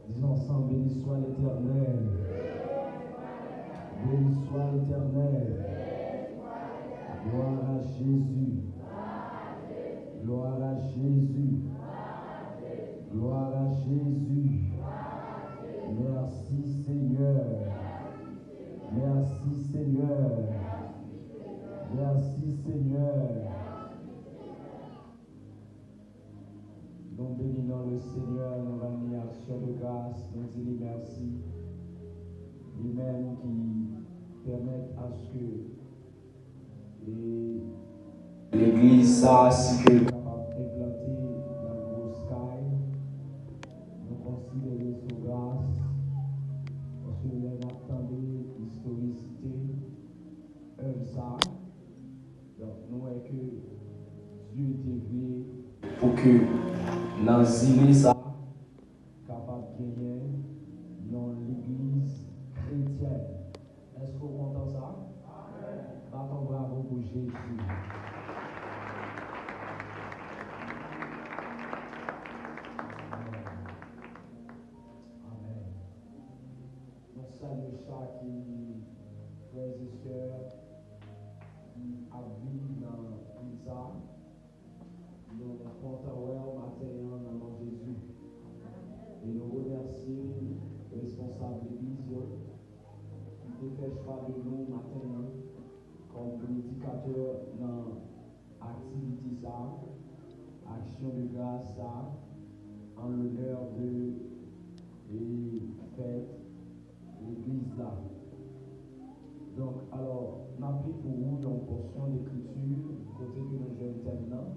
Disons ensemble, béni soit l'Éternel. Béni soit l'Éternel. Gloire à Jésus. Gloire à Jésus. Gloire à Jésus. Merci Seigneur. Merci Seigneur. Merci Seigneur. Nous bénissons le Seigneur, nous rendons action de grâce, nous disons merci. Lui-même qui permet à ce que l'Église sache que capable d'implanter dans le gros sky, nous considérons sous grâce, parce que nous attendons l'historicité, ça. Donc nous voyons que Dieu était venu pour que dans l'île ça capable de gagner dans l'église chrétienne. Est-ce que vous comprenez ça? Battons bravo pour Jésus. Amen. Nous saluons chaque frères et sœurs qui habitent dans l'Isa. Nous comptons au matin dans le nom de Jésus. Et nous remercions les responsables de l'Église qui ne dépêchent pas de nous matin comme prédicateurs dans l'activité ça, action de grâce ça, en l'honneur de fête l'Église là. Donc, alors, on a pris pour vous une portion d'écriture, côté que nous jeunes terminants.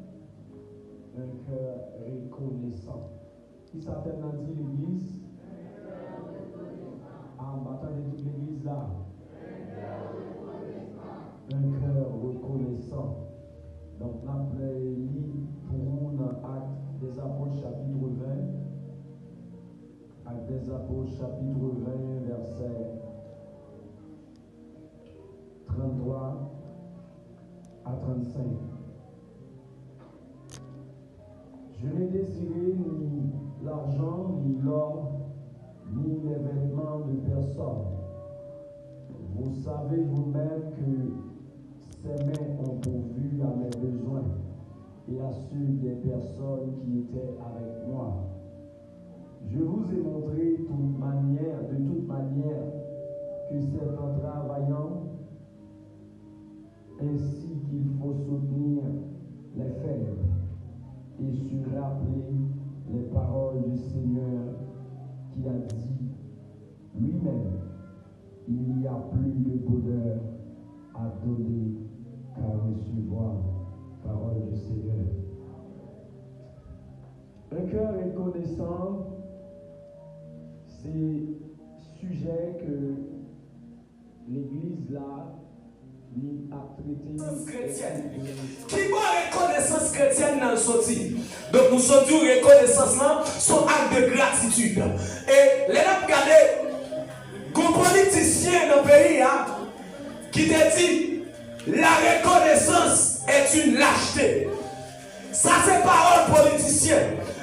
Un cœur reconnaissant. Qui s'appelle dans l'église? En battant de toute l'église là. Un cœur reconnaissant. Donc, on a lu pour vous dans Actes des Apôtres chapitre 20. Actes des Apôtres chapitre 20, verset 33 à 35. Je n'ai désiré ni l'argent, ni l'or, ni les vêtements de personne. Vous savez vous-même que ces mains ont pourvu à mes besoins et à ceux des personnes qui étaient avec moi. Je vous ai montré de toute manière, que c'est en travaillant ainsi qu'il faut soutenir les faibles et se rappeler les paroles du Seigneur qui a dit lui-même, il n'y a plus de bonheur à donner qu'à recevoir. Parole du Seigneur. Un cœur reconnaissant, c'est sujet que l'Église là ni a traité chrétienne. Qui voit reconnaissance chrétienne dans le sorti. Donc nous sommes dit reconnaissance là, son acte de gratitude. Et les gens regardez, comme politicien dans le pays hein, qui te dit la reconnaissance est une lâcheté. Ça c'est parole politicien.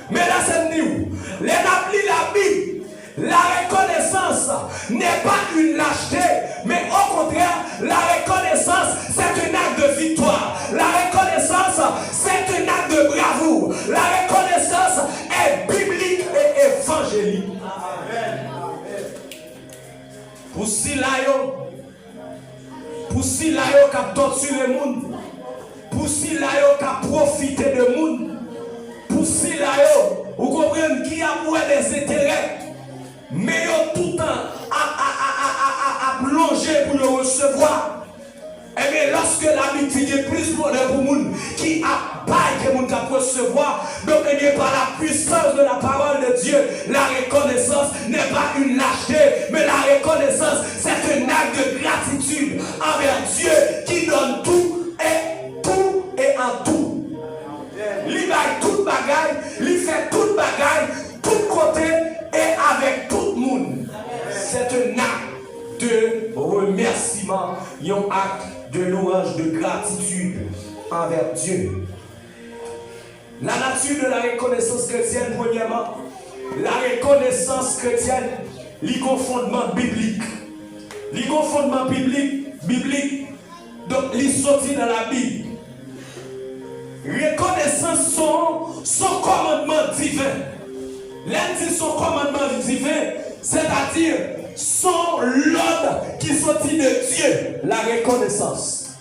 Mais là c'est nous. Les gens lisent la Bible. La reconnaissance n'est pas une lâcheté, mais au contraire, la reconnaissance, c'est un acte de victoire. La reconnaissance, c'est un acte de bravoure. La reconnaissance est biblique et évangélique. Amen. Pour si là qui a torturé le monde, pour si là qui a profité de monde, pour si là vous comprenez qui a pour des intérêts. Mais tout le temps à plonger pour le recevoir. Et bien lorsque l'habitude est plus pour le monde qui a pas que monde à recevoir, donc et bien par la puissance de la parole de Dieu, la reconnaissance n'est pas une lâcheté, mais la reconnaissance c'est un acte de gratitude envers Dieu qui donne tout et en tout. Il baille toute bagaille, il fait toute bagaille, tout côté et avec tout le monde. C'est un acte de remerciement, un acte de louange, de gratitude envers Dieu. La nature de la reconnaissance chrétienne, premièrement, la reconnaissance chrétienne, les fondements bibliques. Les fondements bibliques, donc les sorties dans la Bible. Reconnaissance son commandement divin. L'un dit son commandement divin, c'est-à-dire son l'ordre qui sortit de Dieu, la reconnaissance.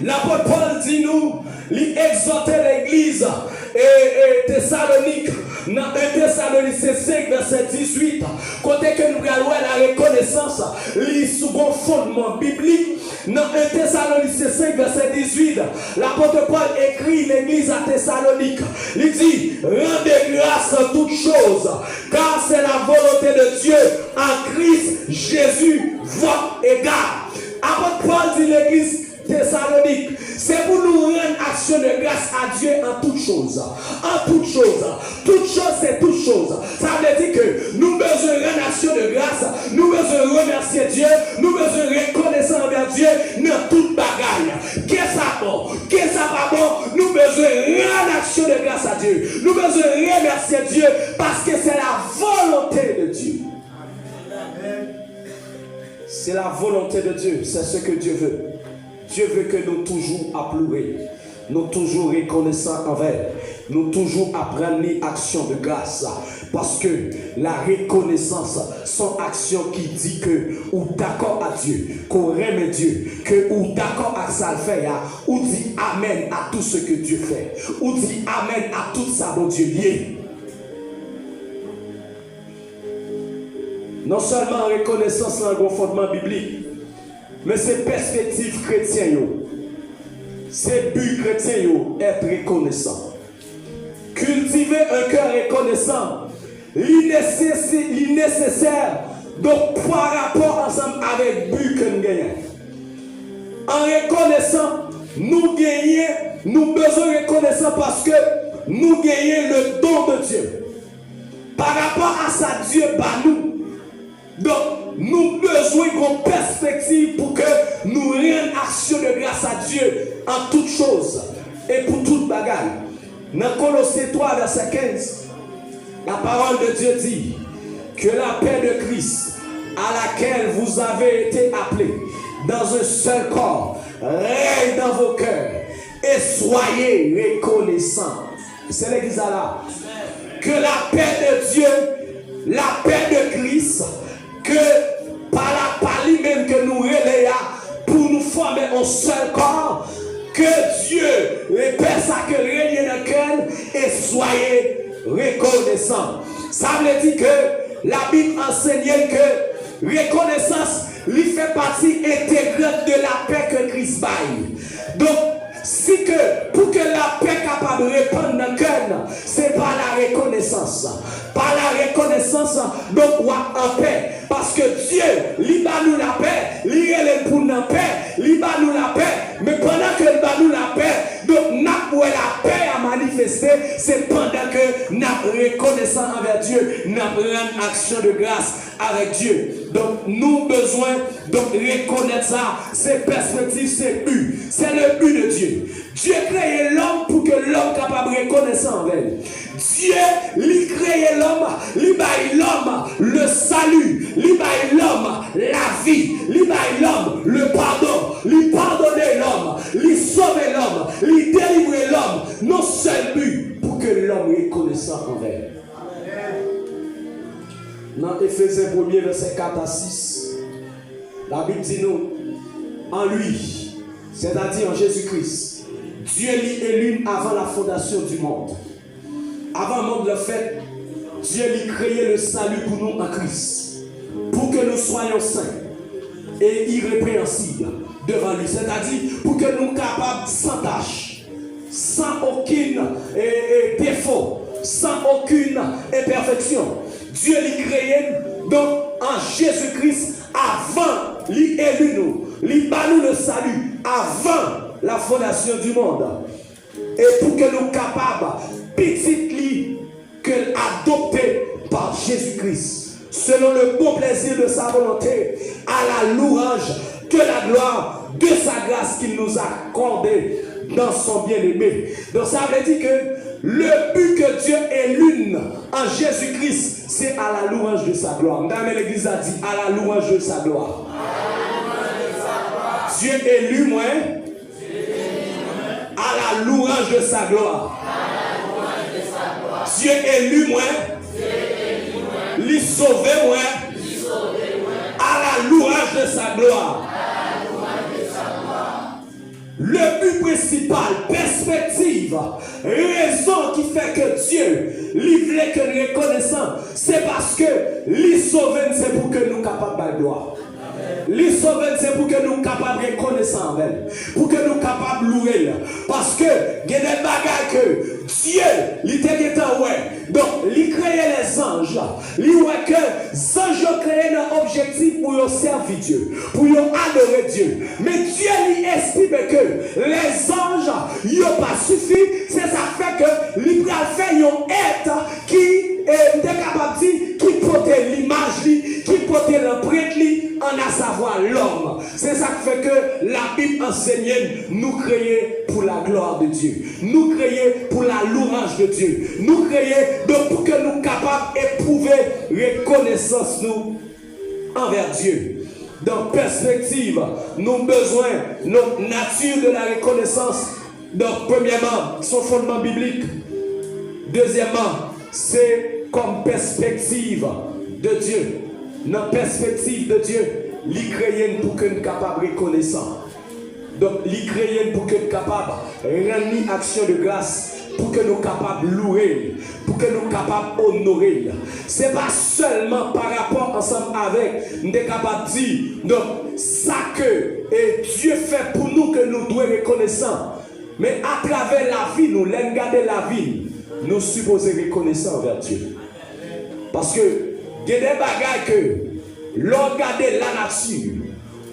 L'apôtre Paul dit nous, il exhortait l'église et Thessalonique, dans 1 Thessaloniciens 5, verset 18, côté que nous regardons la reconnaissance, les sous bon fondement biblique, dans 1 Thessaloniciens 5, verset 18, l'apôtre Paul écrit l'église à Thessalonique, il dit, rendez grâce en toutes choses, car c'est la volonté de Dieu en Christ Jésus, votre égard. Apôtre Paul dit l'église Thessalonique, c'est pour nous rendre action de grâce à Dieu en toutes choses. En toutes choses. Toutes choses, c'est toutes choses. Ça veut dire que nous besoin de rendre action de grâce, nous besoin de remercier Dieu, nous besoin de reconnaître envers Dieu dans toute bagaille. Qu'est-ce ça bon? Qu'est-ce ça pas bon? Nous besoin de rendre action de grâce à Dieu. Nous besoin de remercier Dieu parce que c'est la volonté de Dieu. C'est la volonté de Dieu, c'est ce que Dieu veut. Dieu veut que nous toujours applouer, nous toujours reconnaissants envers, nous toujours apprendre l'action de grâce. Parce que la reconnaissance, son action qui dit que ou d'accord à Dieu, qu'on aime Dieu, que ou d'accord à ça le fait, ou dit amen à tout ce que Dieu fait, ou dit amen à tout ça dont Dieu lié. Non seulement reconnaissance dans le fondement biblique, mais c'est perspective chrétienne, c'est but chrétien, être reconnaissant. Cultiver un cœur reconnaissant, l'innécessaire, donc par rapport ensemble avec but que nous gagnons. En reconnaissant, nous gagnons, nous besoin de reconnaissant parce que nous gagnons le don de Dieu. Par rapport à ça, Dieu bat nous. Donc, nous besoin d'une perspective pour que nous rendions action de grâce à Dieu en toutes choses et pour toute bagaille. Dans Colossiens 3, verset 15, la parole de Dieu dit que la paix de Christ, à laquelle vous avez été appelés dans un seul corps, règne dans vos cœurs et soyez reconnaissants. C'est l'église là. Que la paix de Dieu, la paix de Christ, que par lui-même que nous relayons pour nous former un seul corps, que Dieu répète ça que règne dans le cœur et soyez reconnaissants. Ça veut dire que la Bible enseigne que reconnaissance lui fait partie intégrante de la paix que Christ baille. Donc, si que pour que la paix capable de répandre dans le cœur, c'est par la reconnaissance. Par la reconnaissance, donc on en paix. Parce que Dieu, il bat nous la paix, il est pour la paix, il bat nous la paix. Mais pendant que il bat nous la paix, donc nous la paix à manifester, c'est pendant que nous reconnaissons envers Dieu, nous rendons action de grâce avec Dieu. Donc nous besoin de reconnaître ça, c'est perspective, c'est but. C'est le but de Dieu. Dieu créé l'homme pour que l'homme capable de reconnaître envers lui. Dieu, il crée l'homme, il baille l'homme le salut, il baille l'homme la vie, il baille l'homme le pardon, il pardonne l'homme, il sauve l'homme, il délivre l'homme. Non seul but pour que l'homme reconnaisse envers. Dans Éphésiens 1er, verset 4 à 6, la Bible dit nous, en lui, c'est-à-dire en Jésus-Christ, Dieu l'y élu avant la fondation du monde. Avant le monde le fait, Dieu l'y créé le salut pour nous en Christ, pour que nous soyons saints et irrépréhensibles devant lui. C'est-à-dire pour que nous capables sans tâche, sans aucun défaut, sans aucune imperfection. Dieu l'y créé donc en Jésus-Christ avant l'y élu nous, l'y bat nous le salut avant la fondation du monde. Et pour que nous capables, petite lit, que adopté par Jésus-Christ, selon le bon plaisir de sa volonté, à la louange de la gloire de sa grâce qu'il nous a accordée dans son bien-aimé. Donc ça veut dire que le but que Dieu élu une en Jésus-Christ, c'est à la louange de sa gloire. Madame l'Église a dit à la louange de sa gloire. Dieu élu moi à la louange de sa gloire. Dieu élu moi, lui sauvé moi à la louange de sa gloire. Le but principal, perspective, raison qui fait que Dieu lui voulait que nous reconnaissons, c'est parce que lui sauver c'est pour que nous capables de gloire. Lui sauver c'est pour que nous capables de reconnaissance avec, pour que nous capables de louer. Parce que il y a des bagages que Dieu, il était ouais. Donc, il créait les anges. Il voit que les anges créaient un objectif pour servir Dieu, pour adorer Dieu. Mais Dieu lui estime que les anges n'ont pas suffi. C'est ça fait que il a fait un être qui est capable de dire, qui porte l'image, qui porte l'empreinte, en à savoir l'homme. C'est ça qui fait que la Bible enseigne nous créer pour la gloire de Dieu. Nous créer pour la louange de Dieu. Nous créer donc pour que nous capables d'éprouver reconnaissance nous envers Dieu. Donc perspective, nous avons besoin notre nature de la reconnaissance. Donc premièrement, son fondement biblique. Deuxièmement, c'est comme perspective de Dieu. Notre perspective de Dieu, il crée pour que nous soyons capables de reconnaissance. Donc, il crée pour que nous soyons capables de rendre action de grâce, pour que nous soyons capables de louer, pour que nous soyons capables d'honorer. Ce n'est pas seulement par rapport ensemble avec, nous sommes capables de dire, donc, ça que Dieu fait pour nous que nous devons reconnaissant. Mais à travers la vie, nous l'aimons garder la vie, nous supposons reconnaissant envers Dieu. Parce que, il y a des bagages que l'on regarde la nature,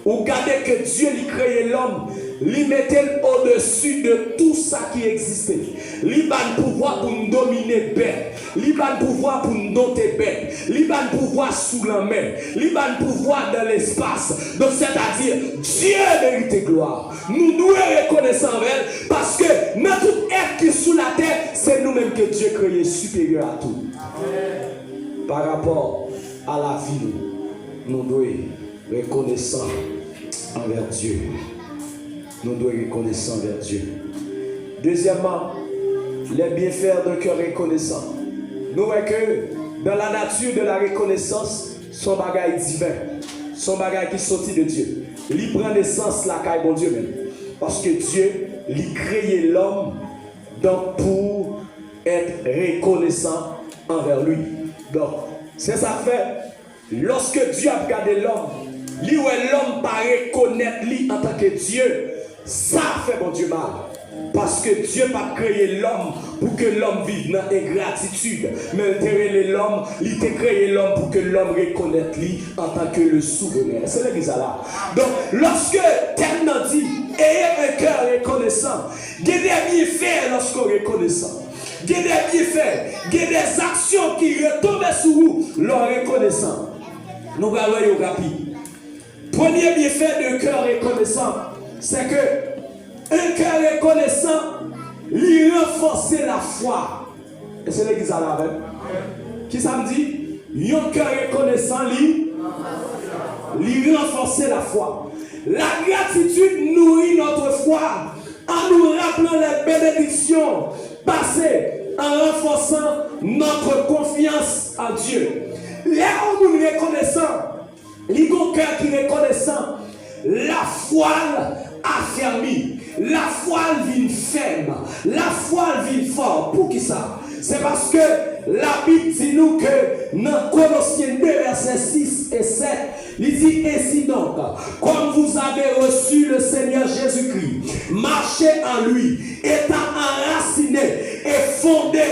ou regarder que Dieu lui créé l'homme, lui mettait au-dessus de tout ça qui existait. Il a le pouvoir pour nous dominer bête, il a le pouvoir pour nous doter bête, il a le pouvoir sous la mer, il a le pouvoir dans l'espace. Donc c'est-à-dire, Dieu mérite gloire. Nous devons reconnaître envers parce que dans tout être qui est sous la terre, c'est nous-mêmes que Dieu a créé supérieur à tout. Par rapport à la vie, nous devons reconnaissant envers Dieu. Nous devons reconnaissant envers Dieu. Deuxièmement, les bienfaits d'un cœur reconnaissant. Nous voyons que dans la nature de la reconnaissance, son bagage divin, son bagage qui sortit de Dieu. Il prend naissance la caille bon Dieu même. Parce que Dieu, il créé l'homme donc pour être reconnaissant envers lui. Donc, c'est ça fait, lorsque Dieu a regardé l'homme, lui où l'homme paraît connaître lui en tant que Dieu, ça fait bon Dieu mal. Parce que Dieu n'a pas créé l'homme pour que l'homme vive dans ingratitude. Mais l'homme, il a créé l'homme pour que l'homme reconnaisse lui en tant que le souverain. C'est l'église là. Donc, lorsque tellement dit, ayez un cœur reconnaissant, il y a des bienfaits lorsqu'on est reconnaissant. Il y a des bienfaits, il y a des actions qui retombent sur vous, leur reconnaissant. Nous allons rapide. Premier bienfait d'un cœur reconnaissant, c'est que un cœur reconnaissant, lui renforce la foi. Et c'est l'église à la même. Qui ça me dit? Un cœur reconnaissant, lui renforce la foi. La gratitude nourrit notre foi en nous rappelant les bénédictions passées, en renforçant notre confiance en Dieu. Là où nous reconnaissons, les cœur qui reconnaissant, la foi affermie, la foi vient ferme, la foi vient fort. Pour qui ça? C'est parce que la Bible dit nous que dans Colossiens 2, versets 6 et 7, il dit ainsi donc, comme vous avez reçu le Seigneur Jésus-Christ, marchez en lui, étant enraciné et fondé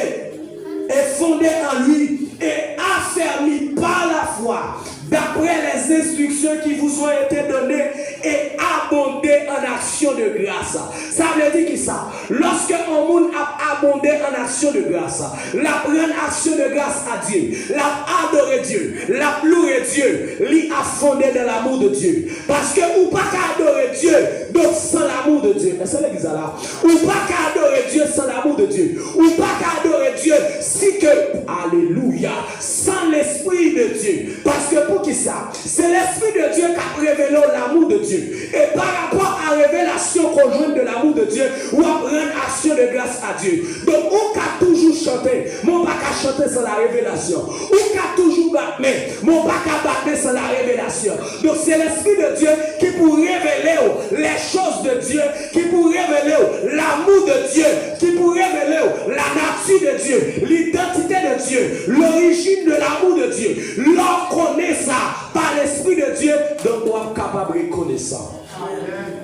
en lui et affermi par la foi, d'après les instructions qui vous ont été données et abondé en action de grâce. Ça veut dire que ça, lorsque un monde a abondé en action de grâce, la prendre action de grâce à Dieu, la adorer Dieu, la louer Dieu, lui a fondé dans l'amour de Dieu. Parce que ou pas qu'à adorer Dieu, donc sans l'amour de Dieu. C'est l'église là. Ou pas qu'à adorer Dieu sans l'amour de Dieu. Ou pas qu'à adorer Dieu si que Alléluia. Sans l'Esprit de Dieu. Parce que pour qui ça? C'est l'Esprit de Dieu qui a révélé l'amour de Dieu. Et par rapport à la révélation conjointe de l'amour de Dieu, ou à rendre action de grâce à Dieu. Donc, on peut toujours chanter. Mon pas qu'à chanter sans la révélation. On peut toujours battre. Mon pas qu'à battre sans la révélation. Donc, c'est l'Esprit de Dieu qui pour révéler les choses de Dieu, qui pour révéler l'amour de Dieu, qui pour révéler la nature de Dieu, l'identité de Dieu, l'origine de l'amour de Dieu. L'on connaît ça par l'Esprit de Dieu, donc on est capable de reconnaître ça. Amen.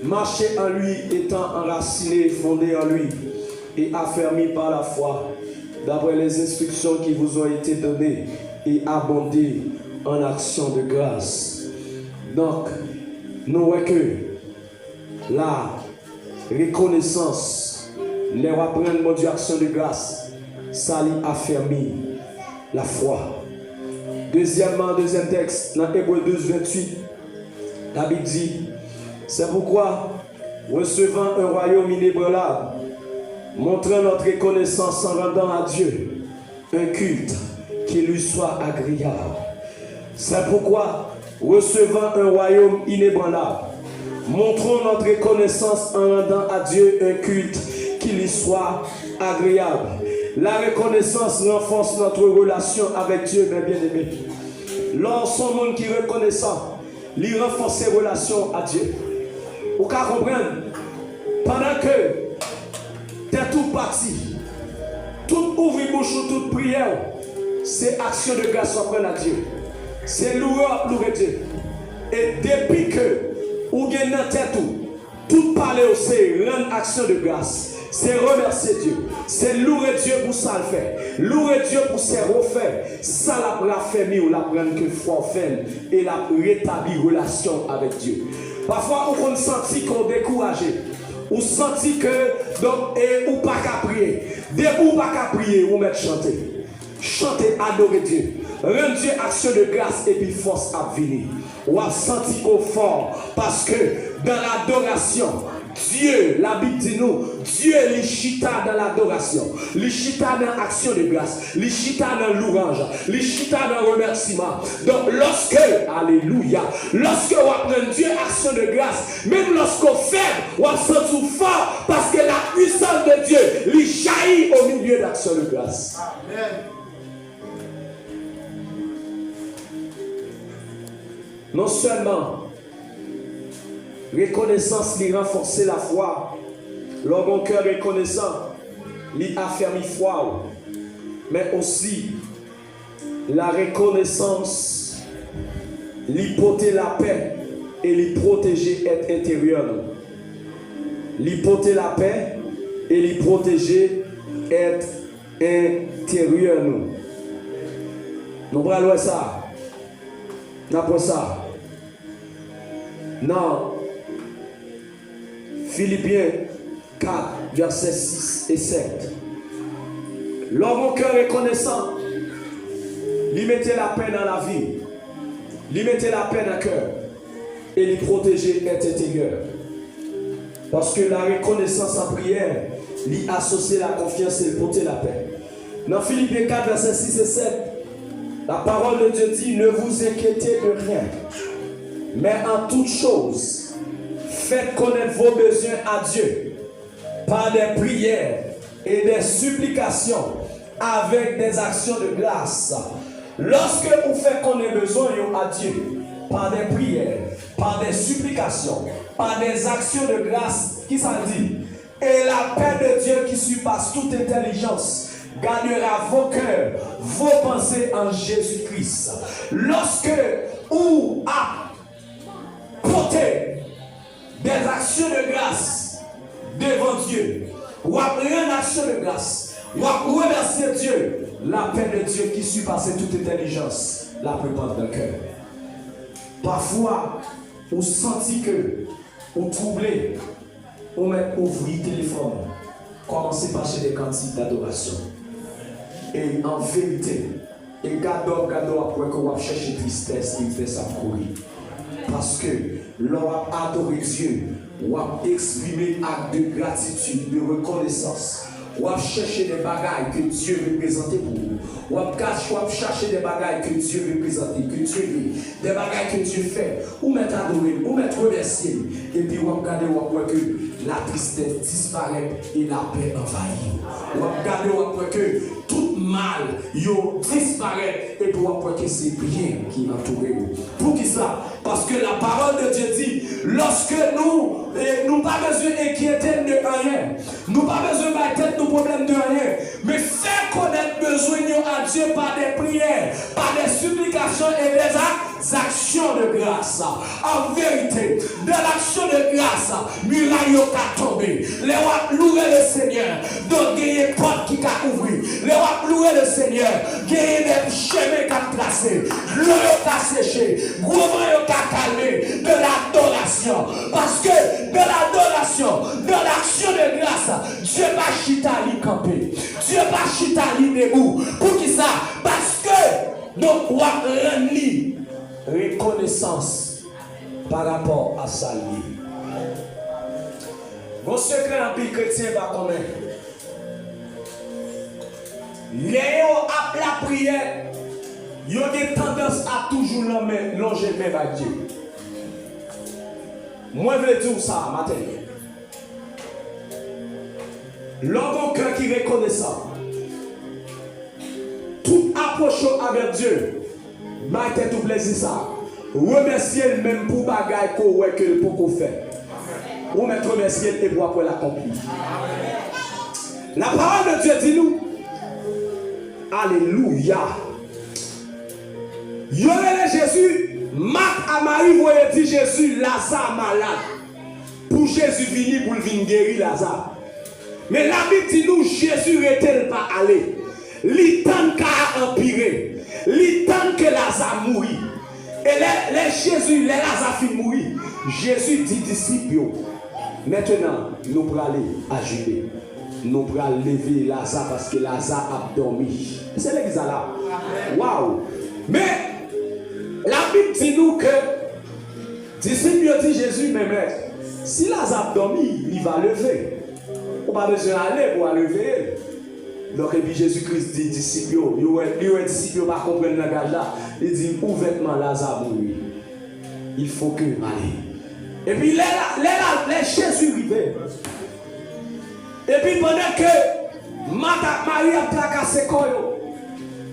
Marcher en lui étant enraciné, fondé en lui et affermi par la foi, d'après les instructions qui vous ont été données et abonder en action de grâce. Donc, nous voyons que la reconnaissance, les reprendre mon Dieu action de grâce, ça lui affermit la foi. Deuxièmement, deuxième texte, dans Hébreux 12, 28, la Bible dit, c'est pourquoi, recevant un royaume inébranlable, montrant notre reconnaissance en rendant à Dieu un culte qui lui soit agréable. C'est pourquoi, recevant un royaume inébranlable, montrons notre reconnaissance en rendant à Dieu un culte qui lui soit agréable. La reconnaissance renforce notre relation avec Dieu, mes bien-aimés. Lorsqu'on monde qui est reconnaissant, il renforce ses relations à Dieu. Vous pouvez comprendre, pendant que tu es tout parti, toute ouvre-bouche ou toute prière, c'est action de grâce auprès à Dieu. C'est louer Dieu. Et depuis que vous gagnez dans tête tout parler c'est rendre action de grâce. C'est remercier Dieu. C'est louer Dieu pour ça le faire. Louer Dieu pour ses refaire. Ça la fermer ou la prendre que foi fait et la rétablir relation avec Dieu. Parfois on sent qu'on est découragé. On sent que donc ou pas qu'à prier. Dès ou pas qu'à prier, ou mettre chanter. Chanter, adorer Dieu. Rendre Dieu action de grâce et puis force à venir. On a senti au fort parce que dans l'adoration, Dieu, la Bible dit nous, Dieu l'chita dans l'adoration, l'chita dans l'action de grâce, l'chita dans l'ouange, l'chita dans le remerciement. Donc lorsque, alléluia, lorsque on apprend Dieu action de grâce, même lorsqu'on fait, on se sent fort parce que la puissance de Dieu lui jaillit au milieu d'action de grâce. Amen. Non seulement reconnaissance lui renforcer la foi, leur bon cœur reconnaissant lui affermit foi, mais aussi la reconnaissance lui porter la paix et lui protéger être intérieur. Lui porter la paix et lui protéger être intérieur. Nous prenons ça. N'après ça. Non. Philippiens 4, versets 6 et 7. L'homme au cœur reconnaissant, lui mettait la paix dans la vie, lui mettait la paix dans le cœur et lui protéger être intérieur. Parce que la reconnaissance en prière, lui associer la confiance et lui porter la paix. Dans Philippiens 4, versets 6 et 7, la parole de Dieu dit, ne vous inquiétez de rien, mais en toute chose, faites connaître vos besoins à Dieu par des prières et des supplications avec des actions de grâce. Lorsque vous faites connaître besoin à Dieu par des prières, par des supplications, par des actions de grâce, qui ça dit? Et la paix de Dieu qui surpasse toute intelligence gardera vos cœurs, vos pensées en Jésus-Christ. Lorsque vous apportez des actions de grâce devant Dieu, ou après une action de grâce, ou après remercier Dieu, la paix de Dieu qui surpasse toute intelligence la prépare dans le cœur. Parfois, vous sentez que vous troublez, vous mettez ouvrir le téléphone, commencez par chercher des cantiques d'adoration. Et en vérité, et gardons après que vous cherchez tristesse à courir. Parce que l'on a adoré Dieu, ou à exprimer acte de gratitude, de reconnaissance. Ou à chercher des bagailles que Dieu veut présenter pour vous. Ou à chercher des bagailles que Dieu veut présenter, que Dieu veut, des bagailles que Dieu fait. Ou mettre adorer, ou mettre remercier. Et puis, ou à regarder, ou à voir que la tristesse disparaît et la paix envahit. Ou à regarder, ou à voir que tout mal disparaît et puis ou à voir que c'est bien qui entoure. Pour qui ça? Parce que la parole de Dieu dit, lorsque nous pas besoin d'inquiéter de rien, nous pas besoin de nos problèmes de rien, mais faire connaître besoin à Dieu par des prières, par des supplications et des actions de grâce. En vérité, de l'action de grâce, muraille qui a tombé. Les rois louer le Seigneur, donc il y a des portes qui ont ouvert. Les rois louer le Seigneur, il y a des chemins qui ont tracé, l'eau qui a séché, gros qui a calmé, de l'adoration. Parce que de l'adoration, de l'action de grâce, Dieu va chita li camper. Dieu va chita li debout. Pour qui ça? Parce que nous avons rendu reconnaissance par rapport à ça. Mon secret en pile chrétien va comment? Léo a la prière, il y a des tendances à toujours longer même à Dieu. Moi, je veux dire ça matin. L'homme cœur qui est reconnaissant, tout approche avec Dieu, mettez tout plaisir ça. Remercier même pour bagaille que le pour faire. Ou mettre remercier et pour après l'accomplir. La parole de Dieu dit nous. Alléluia. Il y aurait Jésus, Marc à Marie, vous voyez dit Jésus, Lazare malade. Pour Jésus venir pour venir guérir Lazare. Mais la Bible dit nous, Jésus n'était pas allé. L'itane qu'a empiré. L'itane que Lazare mourit. Et les Jésus, les Lazare fin mourir. Jésus dit disciples, maintenant, nous pourrons aller à Judée. Nous pourrons lever Lazare parce que Lazare a dormi. C'est l'église là. Waouh! Mais la Bible dit nous que disciples dit Jésus, mais maître, si Lazare a dormi, il va lever. On n'a pas besoin d'aller pour lever. Donc, et puis Jésus-Christ dit disciples, les disciples ne comprennent pas le langage là. Il dit ouvertement Lazare mourir. Il faut que aller. Et puis les Jésus arrivait. Et puis pendant que Marie a plaqué quoi,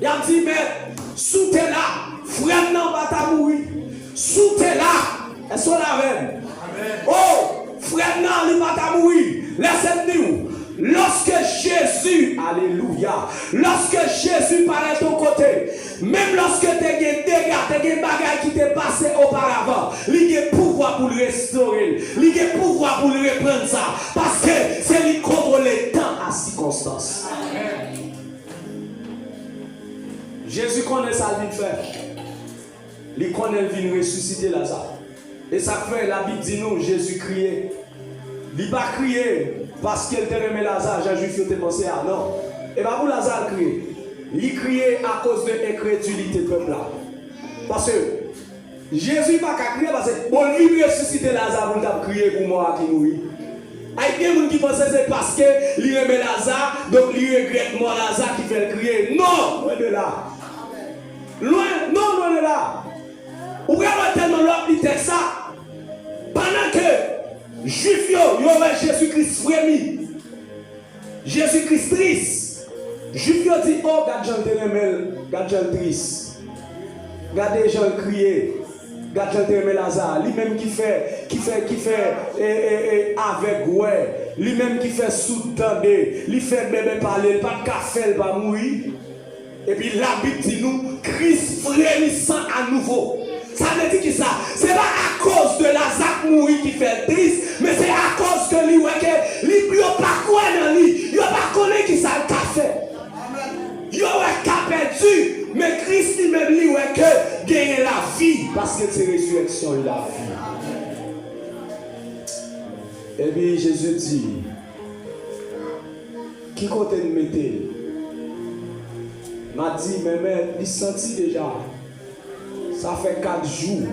il a dit mais sous t'es là, frère non va ta mourir. Sous t'es là, elles sont là même. Oh, frère non il va ta mourir. Laissez-nous. Lorsque Jésus, alléluia, lorsque Jésus paraît de ton côté, même lorsque tu as des dégâts, tu as des bagages qui t'est passé auparavant, il y a pouvoir pour le restaurer, il y a pouvoir pour le reprendre ça, parce que c'est lui qui contrôle le temps à circonstance. Jésus connaît ça, il fait. Il connaît le vin ressusciter Lazare. Et ça fait, la Bible dit nous, Jésus criait. Il n'a pas crié parce qu'il était aimé Lazare, Jésus fait penser à non. Et bien, pour Lazare crier, il criait à cause de l'incrédulité du peuple là. Parce que Jésus n'a pas crié parce que bon, lui ressusciter Lazare pour crier pour moi qui mourit. Il y a des gens qui pensent que c'est parce qu'il aimait Lazare, donc il regrette moi Lazare qui fait le crier. Non, loin de là. Loin de là. Ou bien tellement l'autre dit ça. Pendant que Juif yo aurait Jésus-Christ frémi. Jésus-Christ triste. Juif yo dit oh gade Jean Térémel, gade Jean triste. Gade Jean crier. Gade Jean Térémel Lazare, lui-même qui fait avec ouais, lui-même qui fait sous-tendé, lui fait bébé parler, pas de café, il va mourir. Et puis la Bible dit nous, Christ frémissant à nouveau. Ça veut dire que ça, c'est pas à cause de Lazare mourir qui fait triste, mais c'est à cause que lui, il n'a pas quoi dans lui, il n'a pas connu qui ça le café. Il a perdu, mais Christ lui-même lui que gagner la vie parce que c'est résurrection et la vie. Et puis Jésus dit, qui compte nous mettre? M'a dit, mais il sentit déjà. Ça fait 4 jours.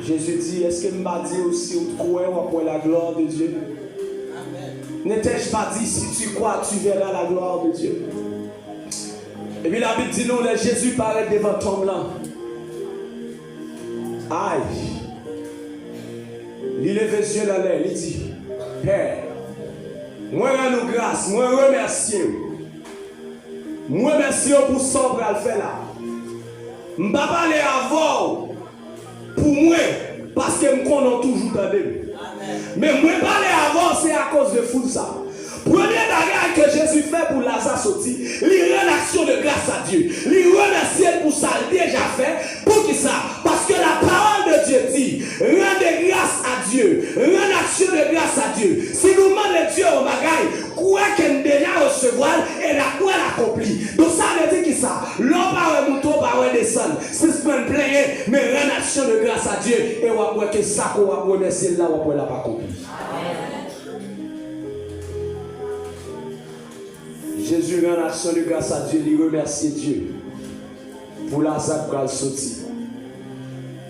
Jésus dit, est-ce que m'a dit aussi ou croire pour la gloire de Dieu? N'étais-je pas dit, si tu crois, tu verras la gloire de Dieu? Et puis la Bible dit nous, Jésus paraît devant tombe là. Aïe. Il lève les yeux dans l'air, il dit, Père, moi rends-nous grâce, moi remercie. Moi remercie pour ce qu'on va faire là. Je ne vais pas parler avant pour moi, parce que je connais toujours dans Dieu. Mais moi parler avant, c'est à cause de fou ça. Premier bagage que Jésus fait pour Lazare sorti, il rend action de grâce à Dieu. Il remercie pour ça, il déjà fait. Pour qui ça? Parce que la parole de Dieu dit, rendez grâce à Dieu, rend action de grâce à Dieu. Si nous demandons Dieu au bagage, quoi qu'on déjà recevoir et la quoi l'accomplit. Donc ça veut dire qui ça? L'homme par un mouton, par un descend. Si ce n'est plein, mais rend action de grâce à Dieu. Et on va voir que ça qu'on va remercier là, on va pas accomplir. Jésus rend action de grâce à Dieu, il remercie Dieu pour Lazare pour le sortir.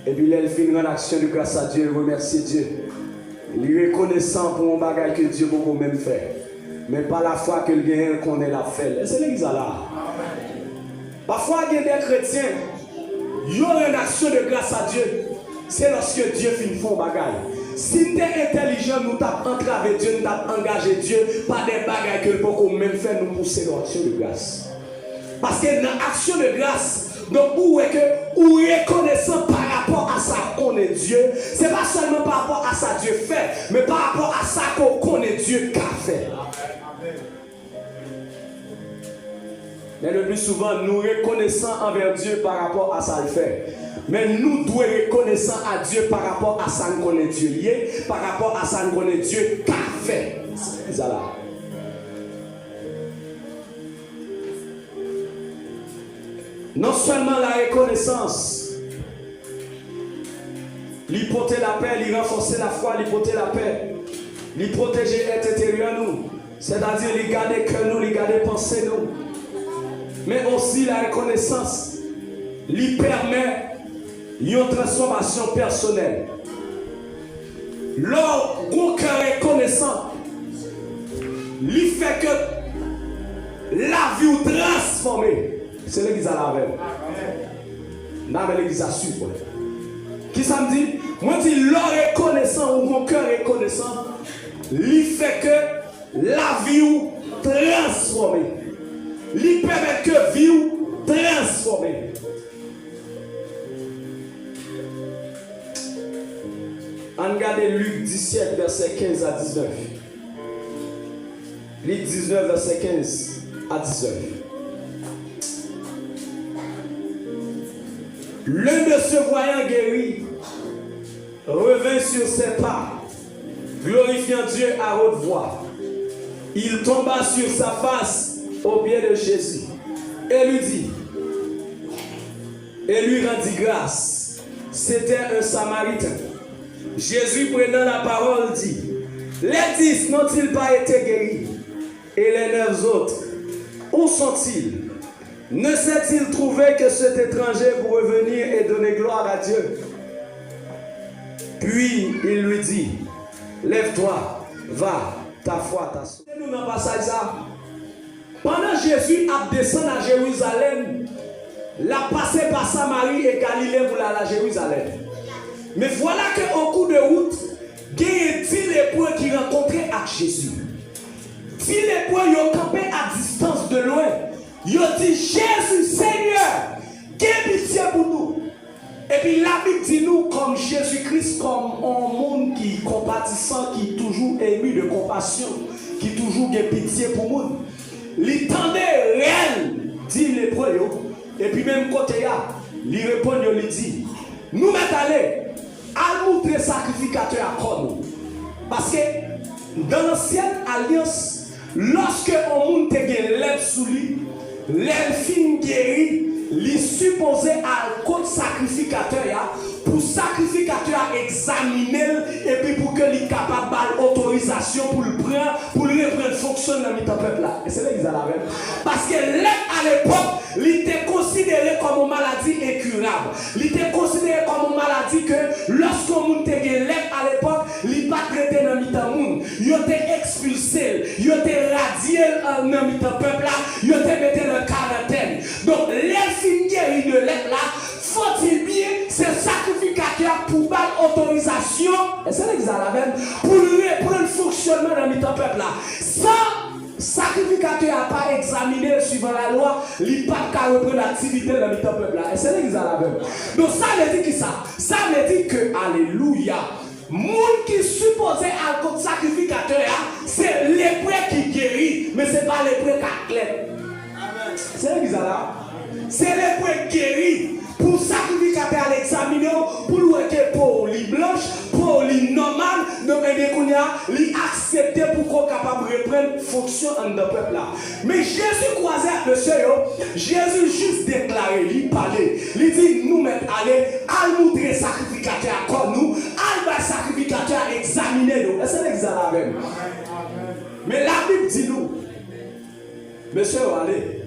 Et puis il fait rendre action de grâce à Dieu, il remercie Dieu. Il est reconnaissant pour un bagage que Dieu peut même faire. Mais pas la foi que le gagne qu'on est la fait. C'est l'église là. Parfois, il y a des chrétiens, ils ont une action de grâce à Dieu. C'est lorsque Dieu fait un bagage. Si tu es intelligent, nous t'avons entravé Dieu, nous t'avons engagé Dieu, pas des bagages que nous pouvons même faire, nous pousser dans l'action de grâce. Parce que dans l'action de grâce, donc où est que ou reconnaissant par rapport à ça qu'on est Dieu, c'est pas seulement par rapport à ça Dieu fait, mais par rapport à ça qu'on connaît Dieu qu'a fait. Mais le plus souvent, nous reconnaissons envers Dieu par rapport à ça qu'il fait. Mais nous devons reconnaissant à Dieu par rapport à ça qu'on est Dieu lié, par rapport à ça qu'on est Dieu qu'a fait. C'est ça là. Non seulement la reconnaissance, il porter la paix, il renforcer la foi, il porter la paix, il protéger l'intérieur nous, c'est-à-dire il garder cœur nous, il garder pensée nous. Mais aussi la reconnaissance, il permet une transformation personnelle. Lorsqu'on est reconnaissant, il fait que la vie est transformée. C'est l'église à la veille. Non, l'église à suivre. Qui ça me dit? Moi, je dis, l'or reconnaissant ou mon cœur reconnaissant, il fait que la vie est transformée. Il permet que la vie est transformée. On regarde Luc 17, verset 15 à 19. Luc 19, verset 15 à 19. L'un de ceux voyant guéri revint sur ses pas, glorifiant Dieu à haute voix. Il tomba sur sa face au pied de Jésus et lui rendit grâce. C'était un Samaritain. Jésus prenant la parole dit, les 10 n'ont-ils pas été guéris? Et les 9 autres, où sont-ils? Ne s'est-il trouvé que cet étranger pour revenir et donner gloire à Dieu? Puis il lui dit, lève-toi, va, ta foi t'a sauvé. Nous dans le passage ça. Pendant Jésus a descendu à Jérusalem, l'a passé par Samarie et Galilée pour aller à Jérusalem. Mais voilà qu'au cours de route, il y a 10 lépreux qui rencontraient avec Jésus. 10 lépreux, ils ont campé à distance de loin. Ils ont dit, Jésus, Seigneur, qu'est pitié pour nous. Et puis la Bible dit nous comme Jésus-Christ, comme un monde qui est compatissant, qui est toujours ému de compassion, qui est toujours de pitié pour nous. Il tendait réel, dit lépreux. Et puis même côté là, il répond, il dit, nous mettons allés. À montrer sacrificateur à corps. Parce que dans l'ancienne alliance, lorsque on monte l'aide sous lui, l'aide fin guéri, il supposé à côté sacrificateur pour sacrificateur examiner et puis pour que il capable d'autorisation autorisation pour le prendre, pour le reprendre fonction dans le peuple là. Et c'est là qu'ils allaient. Parce que à l'époque, il était considéré comme une maladie incurable. Il était considéré comme une maladie que lorsqu'on était à l'époque, il pas traité dans le monde. Il était expulsé, il était radié dans le peuple là, il était mis dans quarantaine. Donc, les filles guéries de l'être là, faut-il bien, c'est sacrificateur pour battre autorisation, et c'est là qu'ils allaient pour reprendre le fonctionnement dans le peuple là. Sans sacrificateur n'a pas examiné suivant la loi, il n'a pas reprendre l'activité dans le peuple là. Et c'est là qu'ils allaient. Donc ça veut dire que ça veut dire que, alléluia, monde qui supposé à comme sacrificateur, c'est l'épreuve qui guérit, mais ce n'est pas l'épreuve qui claire. C'est là qu'ils allaient. C'est l'épreuve qui guérit. Pour sacrificateur à l'examiner, pour le que pour les blanches, pour les normales, donc il accepter pour qu'on soit capable de reprendre fonction dans le peuple là. Mais Jésus croisait le Seigneur, Jésus juste déclaré, il parlait, il dit nous mettre aller, à montrer sacrificateur comme nous, à sacrificateur examiner nous. Et c'est l'examen même. Mais la Bible dit nous, monsieur, allez,